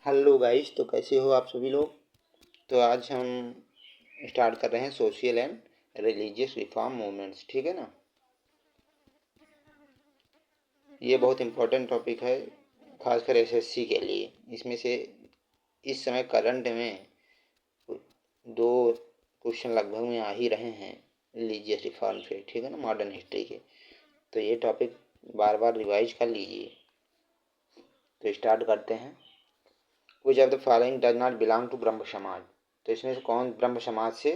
Hello guys, तो कैसे हो आप सभी लोग। तो आज हम स्टार्ट कर रहे हैं social and religious reform movements. ठीक है ना। ये बहुत इम्पोर्टेंट टॉपिक है, खासकर एसएससी के लिए। इसमें से इस समय करंट में दो क्वेश्चन लगभग में आ ही रहे हैं रिलीजियस रिफॉर्म से। ठीक है ना, मॉडर्न हिस्ट्री के। तो ये टॉपिक बार बार रिवाइज कर लीजिए। तो स्टार्ट करते हैं। Which of the following does not belong to Brahmo Samaj. तो इसमें से कौन ब्रह्म समाज से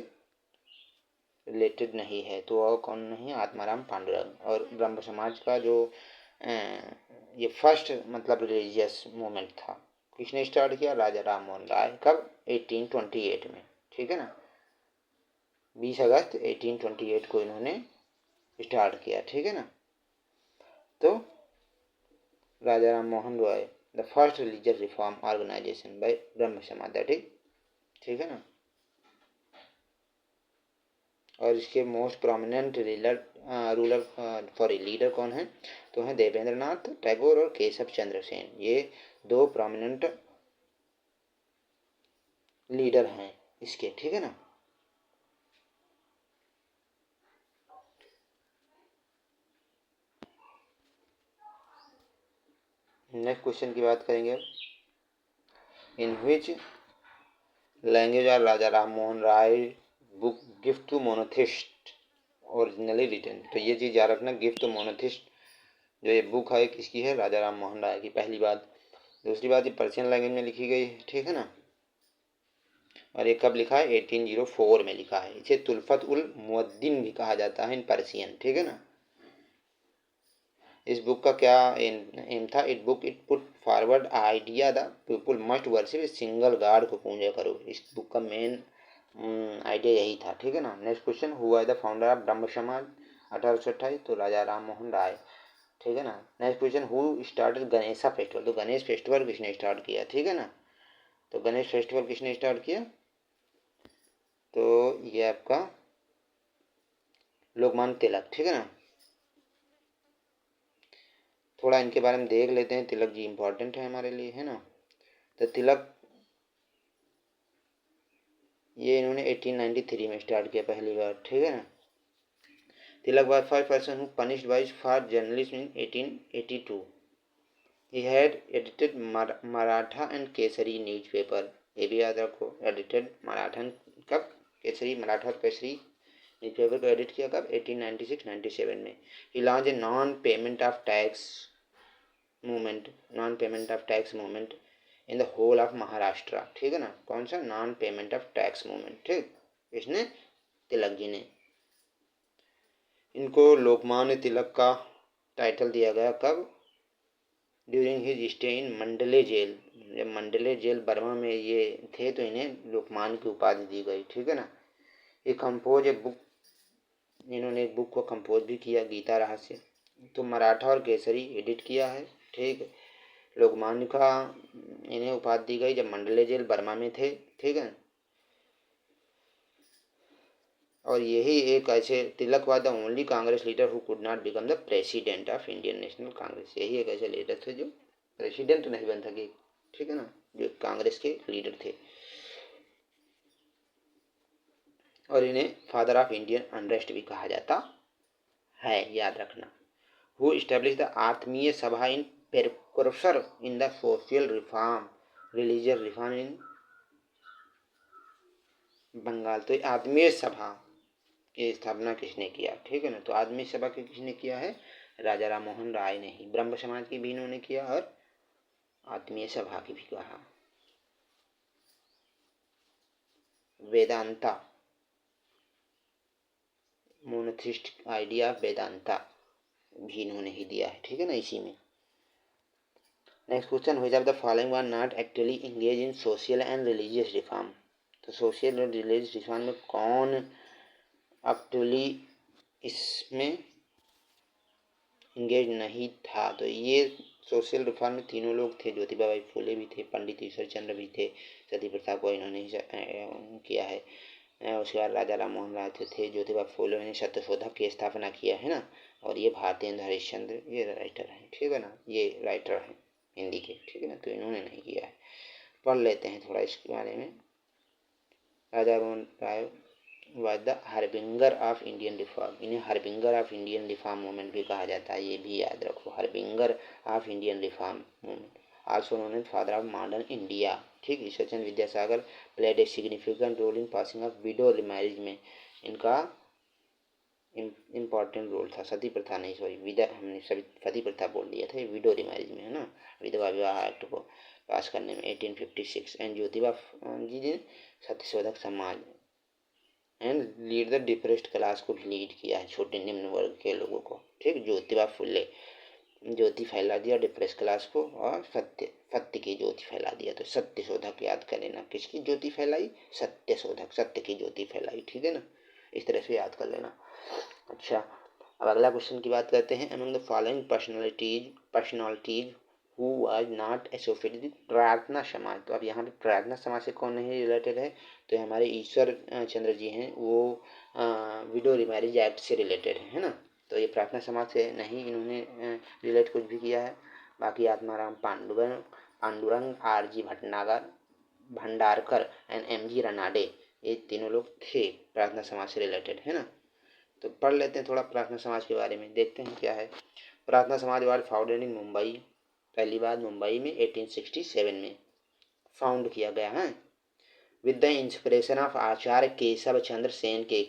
रिलेटेड नहीं है? तो वह कौन नहीं? आत्माराम पांडुरंग। और ब्रह्म समाज का जो ये फर्स्ट मतलब रिलीजियस मूवमेंट था, किसने स्टार्ट किया? राजा राम मोहन राय। कब? 1828 में। ठीक है ना, 20 अगस्त 1828 को इन्होंने स्टार्ट किया। ठीक है ना। तो Raja Ram Mohan Roy, the first religious reform organisation by Brahmo Samaj, that is. ठीक है ना। और इसके most prominent ruler for leader कौन है? तो हैं देवेंद्र नाथ टैगोर और केशव चंद्र सेन। ये दो प्रोमिनेंट लीडर हैं इसके। ठीक है ना। नेक्स्ट क्वेश्चन की बात करेंगे। In which language are Raja Ram Mohan Rai book gift to monotheist originally written. तो ये चीज़ याद रखना, गिफ्ट टू मोनोथिस्ट जो ये बुक है किसकी है? राजा राम मोहन राय की, पहली बात। दूसरी बात, ये पर्शियन लैंग्वेज में लिखी गई है। ठीक है ना। और ये कब लिखा है? 1804 में लिखा है। इसे तुल्फत उल मुअद्दिन भी कहा जाता है इन पर्शियन। ठीक है ना। इस बुक का क्या एम था? It book it put forward idea the people must worship a single God को पूजा करो। इस बुक का मेन आइडिया यही था। ठीक है ना। Next question, who are the founder of Brahmo Samaj 1828? तो राजा राम मोहन राय। ठीक है ना। Next question, who started Ganesha festival? तो गणेश फेस्टिवल किसने स्टार्ट किया? ठीक है ना। तो गणेश फेस्टिवल किसने स्टार्ट किया? तो ये आपका लोकमान्य तिलक। ठीक है ना। थोड़ा इनके बारे में देख लेते हैं। तिलक जी इंपॉर्टेंट है हमारे लिए, है ना। तो तिलक ये इन्होंने 1893 में स्टार्ट किया पहली बार। ठीक है ना। Tilak was first person who punished by for journalism in 1882। He had edited Maratha and Kesari newspaper. ये भी याद रखो, एडिटेड मराठा। कब? केसरी, मराठा और केसरी न्यूज़पेपर को एडिट किया कब? 1896-97 में। He launch a non payment of tax movement in the whole of Maharashtra. ठीक है ना। कौन सा? Non payment of tax movement. ठीक, इसने तिलक जी ने। इनको लोकमान्य तिलक का टाइटल दिया गया कब? During his stay in Mandalay jail. जब मंडले जेल बर्मा में ये थे तो इन्हें लोकमान्य की उपाधि दी गई। ठीक है ना। ये कंपोज ए बुक, इन्होंने एक बुक को कंपोज भी किया, गीता रहस्य। तो मराठा और केसरी एडिट किया है। ठीक। लोकमान्य का इन्हें उपाधि दी गई जब मंडले जेल बर्मा में थे। ठीक है। और यही एक ऐसे, Tilak was the only Congress leader who could not become the president of Indian National Congress. यही एक ऐसे लीडर थे जो प्रेसिडेंट नहीं बन सके। ठीक है ना, जो कांग्रेस के लीडर थे। और इन्हें फादर ऑफ इंडियन अनरेस्ट भी कहा जाता है, याद रखना। Who establish the Atmiya Sabha in precursor in the social reform religious reform in Bengal. तो आत्मीय सभा की स्थापना किसने किया? ठीक है ना। तो आदमी सभा की किसने किया है? राजा राम मोहन राय ने ही। ब्रह्म समाज की भी इन्होंने किया और आत्मीय सभा की भी कहा। वेदांता, मोनोथिस्ट आइडिया वेदांता भी इन्होंने ही दिया है। ठीक है ना, इसी में। Next question, which of the following were not actually engage in social and religious reform? तो सोशल और रिलीजियस रिफॉर्म में कौन एक्चुअली इसमें इंगेज नहीं था? तो ये सोशल रिफॉर्म में तीनों लोग थे। ज्योतिबा बाई फुले भी थे, पंडित ईश्वर चंद्र भी थे, सती प्रथा को इन्होंने ही किया है। उसके बाद राजा राम मोहन राय थे। ज्योतिबा फुले ने सत्यशोधक की स्थापना किया है ना। और ये भारतेंद्र हरिश्चंद्र ये राइटर हैं। ठीक है ना, ये राइटर हैं हिंदी के। ठीक है ना, तो इन्होंने नहीं किया है। पढ़ लेते हैं थोड़ा इसके बारे में। Raja Ram Rai was the harbinger of Indian reform, इन्हें harbinger of Indian reform movement भी कहा जाता है, ये भी याद रखो, harbinger of Indian reform movement, also known as father of modern India. ठीक, Ishwarchandra Vidyasagar played a significant role in passing of widow marriage में इनका इम्पॉर्टेंट रोल था। सती प्रथा नहीं, सॉरी विदा, हमने सभी सती प्रथा बोल दिया था, विडो मैरिज में है ना, विधवा विवाह एक्ट को पास करने में 1856। एंड ज्योतिबा जी ने Satyashodhak Samaj and lead the depressed class को भी लीड किया है, छोटे निम्न वर्ग के लोगों को। ठीक, ज्योतिबा फुले, ज्योति फैला दिया डिप्रेस क्लास को, और सत्य की ज्योति फैला दिया। तो सत्य शोधक याद कर लेना, किसकी ज्योति फैलाई? सत्य शोधक, सत्य की ज्योति फैलाई। ठीक है ना, इस तरह से याद कर लेना। अच्छा, अब अगला क्वेश्चन की बात करते हैं। Among the following personalities who was not associated with प्रार्थना समाज। तो अब यहाँ पे प्रार्थना समाज से कौन नहीं रिलेटेड है? तो हमारे ईश्वर चंद्र जी हैं, वो विडो मैरिज एक्ट से रिलेटेड है ना, तो ये प्रार्थना समाज से नहीं इन्होंने रिलेट कुछ भी किया है। बाकी Atmaram Pandurang R G Bhandarkar and M G Ranade, ये तीनों लोग थे प्रार्थना समाज से रिलेटेड, है ना। तो पढ़ लेते हैं थोड़ा प्रार्थना समाज के बारे में, देखते हैं क्या है। प्रार्थना समाज वाज फाउंडेड इन मुंबई, पहली बार मुंबई में 1867 में फाउंड किया गया है, विद द इंस्पिरेशन ऑफ आचार्य केशव चंद्र सेन के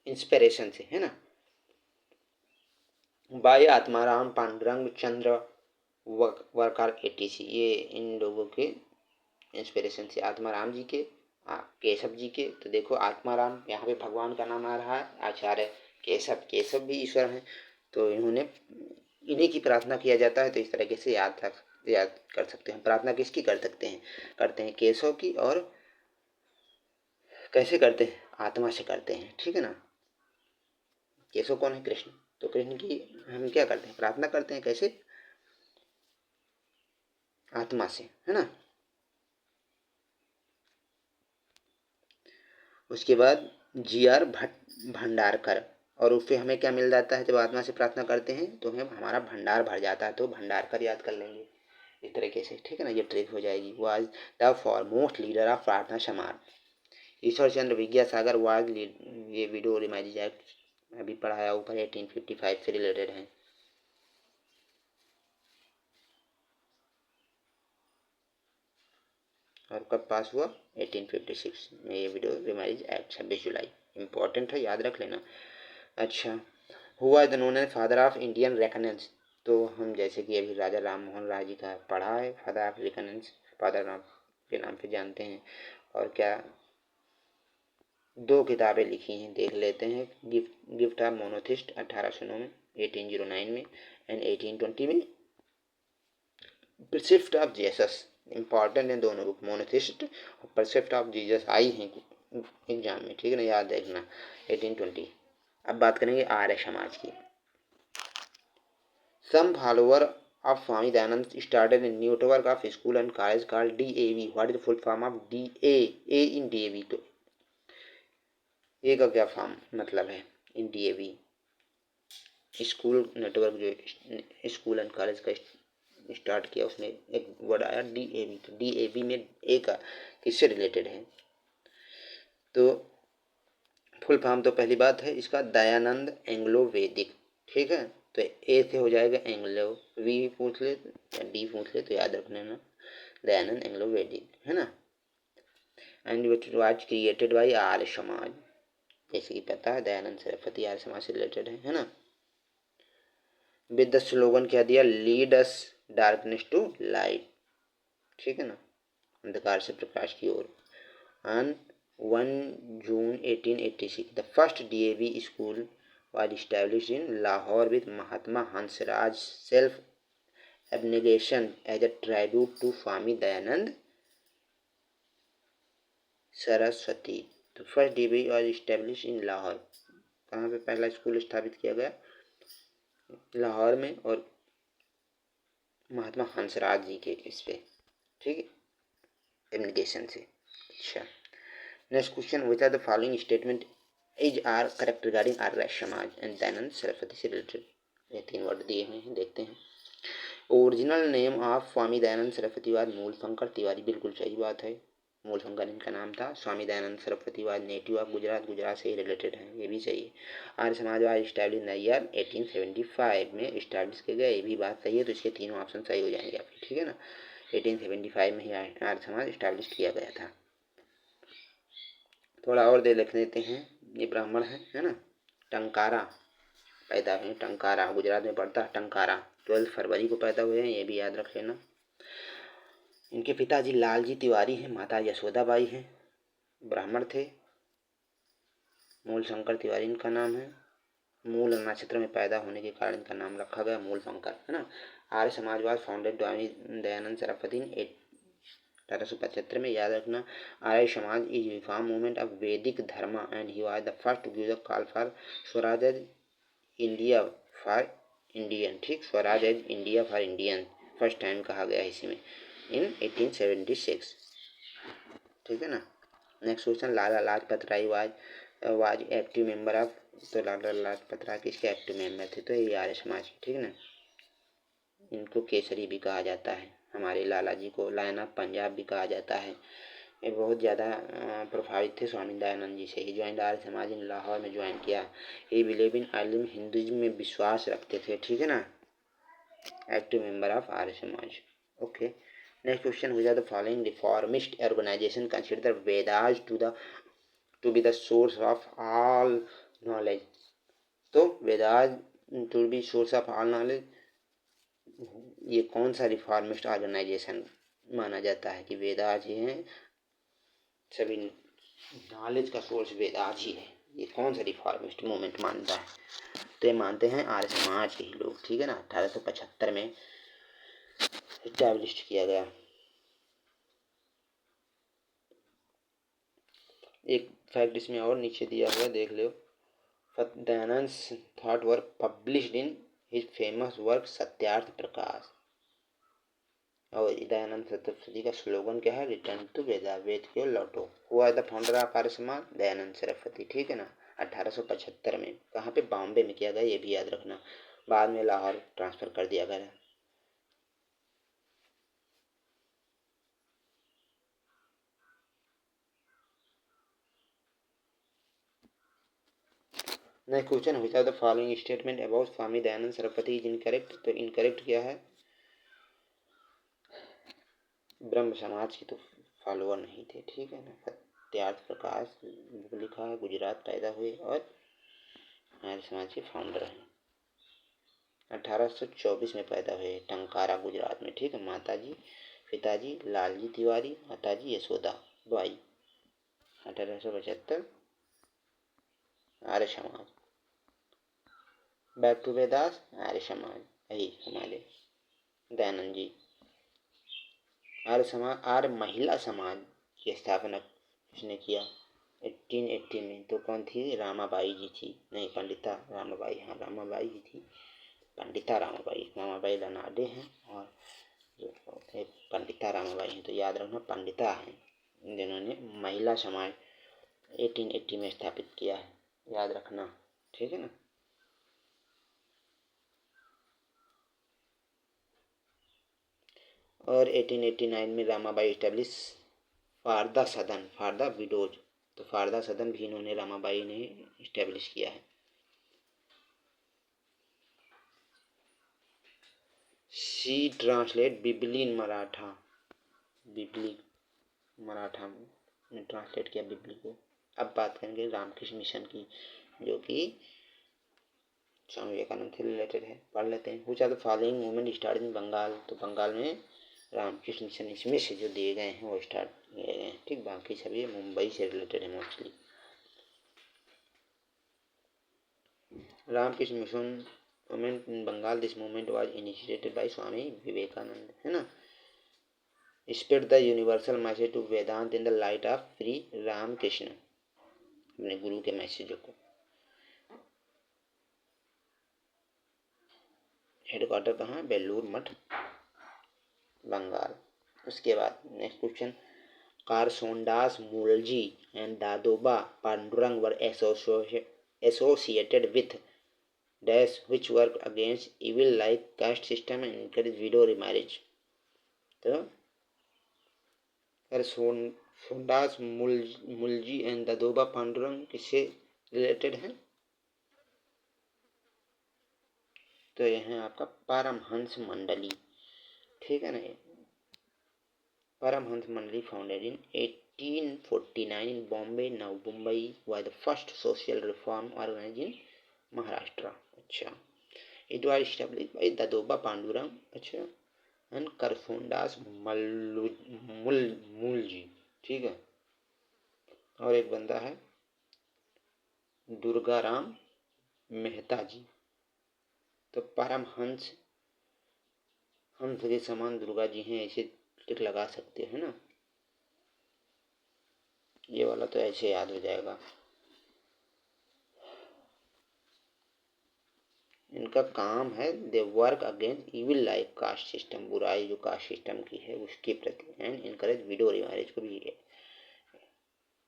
इंस्पिरेशन से, है ना, बाय आत्माराम पांडुरंग चंद्र वर्कर एटीसी, ये इन लोगों के इंस्पिरेशन से, आत्माराम जी के, केशव जी के। तो देखो आत्माराम यहाँ पे भगवान का नाम आ रहा है, आचार्य केशव, केशव भी ईश्वर हैं, तो इन्होंने इन्हीं की प्रार्थना किया जाता है। तो इस तरीके से याद कर सकते हैं। प्रार्थना किसकी कर सकते हैं? करते हैं केशव की, और कैसे करते हैं? आत्मा से करते हैं। ठीक है ना, केशव कौन है? कृष्ण, तो कृष्ण की हम क्या करते हैं? प्रार्थना करते हैं, कैसे? आत्मा से, है ना। उसके बाद जी आर भंडारकर, और उससे हमें क्या मिल जाता है? जब आत्मा से प्रार्थना करते हैं तो हमें हमारा भंडार भर जाता है, तो भंडारकर याद कर लेंगे इस तरीके से। ठीक है ना, ये ट्रिक हो जाएगी। Was the foremost leader of प्रार्थना समाज। ईश्वर चंद्र विद्यासागर वाज ये विडो मैरिज एक्ट अभी पढ़ाया ऊपर 1855 से रिलेटेड है। और कब पास हुआ? 1856 में ये विडो मैरिज एक्ट, 26 जुलाई। इंपॉर्टेंट है, याद रख लेना। अच्छा, हुआ the known as father of Indian renaissance. तो हम जैसे कि अभी राजा राम मोहन राय जी का पढ़ा है, फादर ऑफ रेकनेंस, फादर राम के नाम से जानते हैं। और क्या, 2 किताबें लिखी हैं, देख लेते हैं। गिफ्ट ऑफ मोनोथिस्ट 1809 में, 1809 में, एंड 1820 में परसिफ्ट ऑफ जीसस। इंपॉर्टेंट है दोनों बुक, मोनोथिस्ट और परसिफ्ट ऑफ जीसस आई हैं एग्जाम में। ठीक है ना, याद रखना 1820। अब बात करेंगे आर्य समाज की। सम follower of Swami Dayanand started a network of school and college called DAV. What is the full form of DA? A in DAV, तो ए का क्या फॉर्म मतलब है इन DAV? स्कूल नेटवर्क, जो स्कूल एंड कॉलेज का स्टार्ट किया, उसमें एक वर्ड आया DAV। तो DAV में ए का किससे रिलेटेड है? तो फुल फॉर्म तो पहली बात है इसका दयानंद एंग्लो वैदिक। ठीक है, तो ए से हो जाएगा एंग्लो, वी पूछ ले या डी पूछ ले तो याद रखना ना, दयानंद एंग्लो वैदिक, है ना। And which was created by Arya Samaj, जैसे कि पता है दयानंद सरस्वती आर्य समाज से रिलेटेड है ना। विद द स्लोगन क्या दिया? Lead us darkness to light. ठीक है ना, अंधकार से प्रकाश की ओर। On 1 June 1886 the first DAV school was established in Lahore with Mahatma Hansraj self abnegation as a tribute to Swami Dayanand Saraswati। तो first DAV was established in Lahore, कहाँ पे पहला स्कूल स्थापित किया गया? लाहौर में, और महात्मा हंसराज जी के इस पे, ठीक है, एब्निगेशन से। अच्छा, next question, which are the following statement is are correct regarding Arya Samaj and Dayanand Saraswati से रिलेटेड? ये 3 वर्ड दिए हुए हैं, देखते हैं। Original name of Swami Dayanand Saraswati was Mulshankar Tiwari, बिल्कुल सही बात है। मूलशंकर इनका नाम था। Swami Dayanand Saraswati was native of Gujarat, Gujarat से ही रिलेटेड है, ये भी सही है। आर्य समाजवाद स्टैब्लिश इन द ईयर 1875 में स्टैब्लिश किया गया, ये भी बात सही है। तो इसके तीनों ऑप्शन सही हो जाएंगे आपके, ठीक है ना। 1875 में ही आर्य समाज स्टैब्लिश किया गया था। थोड़ा और दे लिख देते हैं। ये ब्राह्मण है ना। टंकारा पैदा हुए, टंकारा गुजरात में पड़ता है टंकारा। 12 फरवरी को पैदा हुए हैं, ये भी याद रख लेना। इनके पिताजी लालजी तिवारी हैं, माता यशोदाबाई हैं, ब्राह्मण थे। मूलशंकर तिवारी इनका नाम है। मूल नक्षत्र में पैदा होने के कारण इनका नाम रखा गया मूलशंकर, है ना। आर्य समाजवाद फाउंडेड स्वामी दयानंद सरस्वती 1875 में, याद रखना। Arya Samaj is reform movement of Vedic Dharma and he was the first to give the call for Swaraj India for Indian, ठीक, Swaraj as India for Indian first time कहा गया है इसमें इन 1876, ठीक है ना। Next question, Lala Lajpat Rai was active member of, तो लाला लाजपत राय किसके एक्टिव मेंबर थे, तो ये आर्य समाज, ठीक है ना। इनको केसरी भी कहा जाता है, हमारे लाला जी को लायन ऑफ पंजाब भी कहा जाता है। ये बहुत ज़्यादा प्रभावित थे स्वामी दयानंद जी से। ही ज्वाइन आर्य समाज इन लाहौर में ज्वाइन किया। ये बिलीव इन आलिम हिंदुइज्म में विश्वास रखते थे, ठीक है ना। Active member of Arya Samaj, okay. Next question, हुई are the following reformist organisation consider Vedas to be the source of all knowledge, तो Vedas to be source of all knowledge, ये कौन सा रिफॉर्मिस्ट ऑर्गेनाइजेशन माना जाता है कि वेदास ही हैं सभी नॉलेज का सोर्स, वेदास ही है, ये कौन सा रिफॉर्मिस्ट मूवमेंट मानता है, तो ये मानते हैं आर्य समाज के ही लोग, ठीक है ना। 1875 में इस्टेब्लिश किया गया। एक फैक्ट इसमें और नीचे दिया हुआ है, देख लो। Dayanand thought work published in his famous work Satyarth Prakash, और दयानंद सरस्वती का स्लोगन क्या है, रिटर्न टू वेदा, वेद की ओर लौटो। हुआ द फाउंडर ऑफ आर्य समाज, दयानंद सरस्वती, ठीक है ना। 1875 में, कहाँ पे, बॉम्बे में किया गया, ये भी याद रखना। बाद में लाहौर ट्रांसफर कर दिया गया। Next question, which are the following statement about Swami Dayanand Saraswati is incorrect, तो इनकरेक्ट क्या है, ब्रह्म समाज के तो फॉलोअर नहीं थे, ठीक है ना। सत्यार्थ प्रकाश लिखा है, गुजरात पैदा हुए और आर्य समाज के फाउंडर हैं। 1824 में पैदा हुए, टंकारा गुजरात में, ठीक है। माताजी पिताजी लालजी तिवारी, माताजी Yashoda by. 1875 Arya Samaj. Back to Vedas, Arya Samaj, यही हमारे दयानंद जी। आर्य समाज, आर्य महिला समाज की स्थापना किसने किया, 1880 में, तो कौन थी, रामाबाई जी थी, नहीं पंडिता रामाबाई, हाँ रामाबाई ही थी, पंडिता रामाबाई। रामाबाई लनाडे हैं और जो पंडिता रामाबाई हैं, तो याद रखना पंडिता हैं जिन्होंने महिला समाज 1880 में स्थापित किया है, याद रखना, ठीक है ना। और 1889 में रामाबाई स्टैब्लिश फारदा सदन फॉर द विडोज, तो फारदा सदन भी इन्होंने रामाबाई ने स्टैब्लिश किया है। शी ट्रांसलेट बिबली इन मराठा, बिबली मराठा में ट्रांसलेट किया बिबली को। अब बात करेंगे रामकृष्ण मिशन की, जो कि स्वामी विवेकानंद से रिलेटेड है, पढ़ लेते हैं। Which are the following movement start in Bengal, तो बंगाल में रामकृष्ण मिशन इसमें से जो दिए गए हैं वो स्टार्ट किए गए हैं, ठीक। बाकी सभी मुंबई से रिलेटेड है mostly. Ramakrishna mission movement in Bengal, this movement was initiated by Swami Vivekananda, है ना। Spread the universal message to Vedanta in the light of Shri Ramakrishna, अपने गुरु के मैसेजों को। हेडक्वार्टर कहाँ, बेलूर मठ, बंगाल। उसके बाद next question, Karsondas Mulji and Dadoba Pandurang were associated with, dash which work against evil like caste system and encourage widow remarriage. तो सोनदास मुलजी एंड दादोबा पांडुरंग किससे रिलेटेड है? तो यह है आपका परमहंस मंडली, ठीक है ना। परमहंस मंडली founded in 1849 in Bombay. Now Mumbai was the first social reform organized in Maharashtra. अच्छा, it was established by Dadoba Pandurang, अच्छा, and करसोनदास मूलजी, ठीक है। और एक बंदा है दुर्गाराम मेहता जी। तो परमहंस, हंस के समान दुर्गा जी हैं, ऐसे टिक लगा सकते हैं ना। ये वाला तो ऐसे याद हो जाएगा। इनका काम है they work against evil life caste system, बुराई जो कास्ट सिस्टम की है उसके प्रति, एंड इनकरेज विडो मैरिज को भी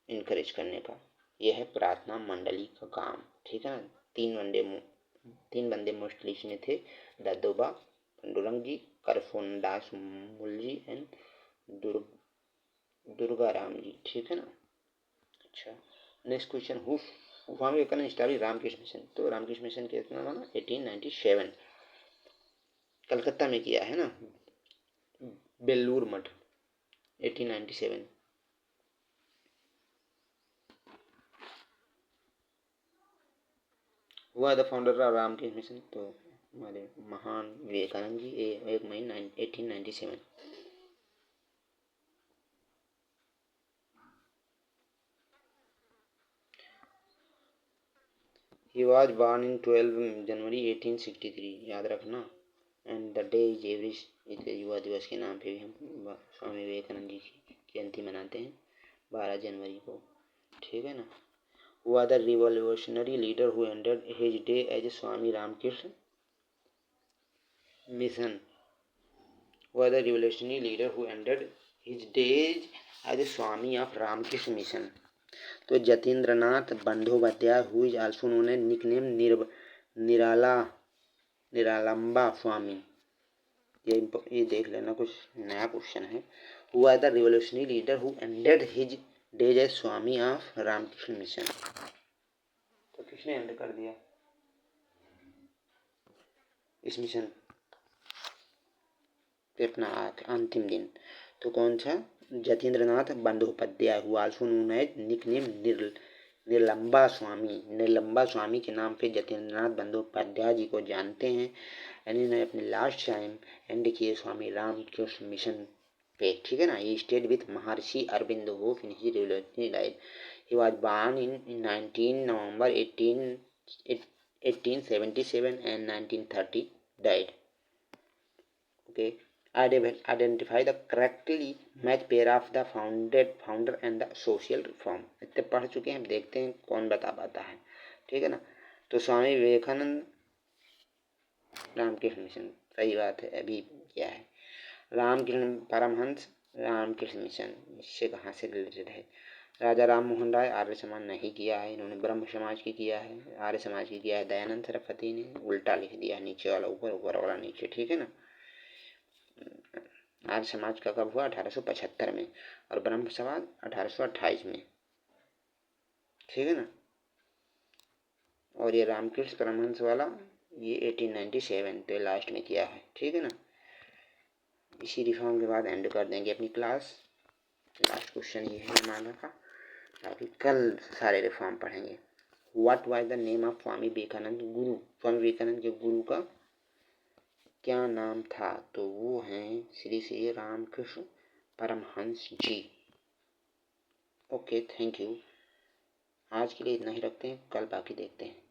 इनकरेज करने का। यह है प्रार्थना मंडली का काम, ठीक है ना। तीन बंदे मोस्टली इसमें थे, दादोबा पांडुरंग जी, करसोनदास मुलजी एंड दुर्गाराम जी, ठीक है ना। अच्छा, next question, who Swami Vivekananda establish Ramakrishna mission. तो रामकृष्ण मिशन कितना बना? 1897 कलकत्ता में किया है ना, बेलूर मठ, 1897। हुआ the founder of Ramakrishna mission, तो हमारे महान विवेकानंद जी, 1 मई 1897। He was born in 12 जनवरी 1863, याद रखना। And the day is every, युवा दिवस के नाम पे भी हम स्वामी विवेकानंद जी की जयंती मनाते हैं 12 जनवरी को, ठीक है ना। हुआ the revolutionary leader who ended his day as Swami Ramakrishna mission. हुआ the revolutionary leader who ended his days as Swami of Ramakrishna mission. तो Jatindranath Bandopadhyay who is also known as nickname Niralamba Swami. ये देख लेना, कुछ नया क्वेश्चन है। हुआ the revolutionary leader who ended his days as Swami of Ramakrishna mission. तो किसने एंड कर दिया इस मिशन पे अपना अंतिम दिन? तो कौन सा? Jatindranath Bandopadhyay, who also known as nickname Nilamba Swami. Nilamba Swami के नाम पे जतीन्द्रनाथ बंदोपाध्याय जी को जानते हैं। इन्होंने अपने लास्ट टाइम एंड किए स्वामी रामकृष्ण मिशन पे, ठीक है ना। ये stayed with Maharshi Aurobindo hope in his revolutionary life. He was born in 19 November 1877 and 1930 died. Okay. Identify the correctly match pair of the founder and the social reform. इतने पढ़ चुके हैं, देखते हैं कौन बता पाता है, ठीक है ना। तो स्वामी विवेकानंद रामकृष्ण मिशन, सही बात है, अभी क्या है। रामकृष्ण परमहंस रामकृष्ण मिशन, इससे कहाँ से रिलेटेड है? राजा राम मोहन राय आर्य समाज नहीं किया है, इन्होंने ब्रह्म समाज की किया है। आर्य समाज की किया है दयानंद सरस्वती ने, उल्टा लिख दिया, नीचे वाला ऊपर, ऊपर वाला नीचे, ठीक है ना। आर्य समाज का कब हुआ? 1875 में, और ब्रह्म समाज 1828 में, ठीक है ना। और ये रामकृष्ण परमहंस वाला ये 1897 तो लास्ट में किया है, ठीक है ना। इसी रिफॉर्म के बाद एंड कर देंगे अपनी क्लास। लास्ट क्वेश्चन ये है हमारा का, ताकि कल सारे रिफॉर्म पढ़ेंगे। What was the name of Swami Vivekananda guru? Swami Vivekananda के गुरु का क्या नाम था? तो वो हैं Shri Shri Ramakrishna Paramhansa ji. Okay, thank you. आज के लिए इतना ही रखते हैं, कल बाकी देखते हैं।